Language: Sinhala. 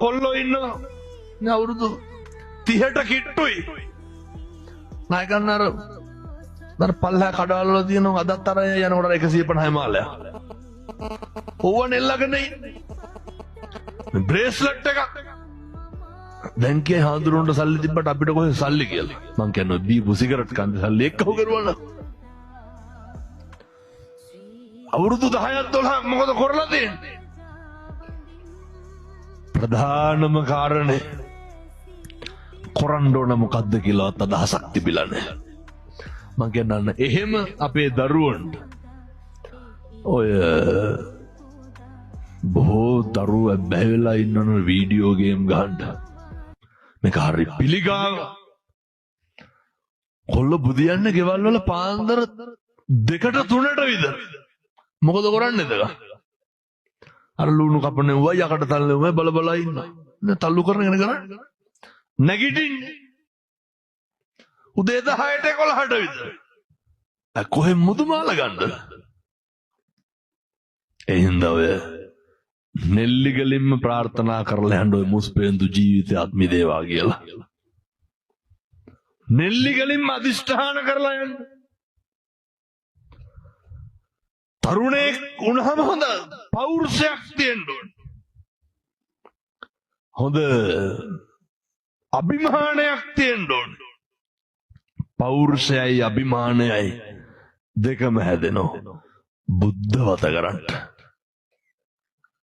කොල්ලෝ ඉන්නවා අවුරුදු 30ට කිට්ටුයි නායකයන් අර පල්ලා කඩවල වල තියෙනවා අදත් අර යනකොට 150 මාලයක් ඕව නෙල්ලගෙන බ්‍රේස්ලට් එකක් දැන් කිය හාඳුරුන්ට සල්ලි තිබ්බට අපිට කොහෙද සල්ලි කියලා මං කියන්නේ බීපු සිගරට් කන්ද සල්ලි එක්කව කරුවා අවුරුදු 10ක් 12ක් මොකද කරලා තියෙන්නේ ප්‍රධානම කාරණේ කරන්න ඕන මොකද්ද කියලාවත් අදහසක් තිබිලා නැහැ මං කියන්න එහෙම අපේ දරුවන්ට ඔය බොහෝ දරුවෝ බැහැලා ඉන්නන වීඩියෝ ගේම් ගහන්න මේක හරි පිළිගාව කොල්ල බුදියන්නේ ගෙවල් වල පාන්දර 2ට 3ට විතර මොකද කරන්නේ එතක අර ලුණු කපන්නේ වුණා යකට තල්ලේ වුණා බල බල ඉන්නවා තල්ලු කරගෙන කරන්නේ නැගිටින්නේ උදේ 10ට 11ට විතර කොහෙන් මුදුමාල ගන්නද එහෙනම් ඔය නෙල්ලිගලින්ම ප්‍රාර්ථනා කරලා යන්න ඔය මුස්පේන්තු ජීවිතයත් මිදේවා කියලා නෙල්ලිගලින්ම අදිෂ්ඨාන කරලා යන්න තරුණයෙක් වුණාම හොඳ පෞරුෂයක් තියෙන්න ඕන හොඳ අභිමානයක් තියෙන්න ඕන පෞරුෂයයි අභිමානයයි දෙකම හැදෙනවා බුද්ධ වත කරන්න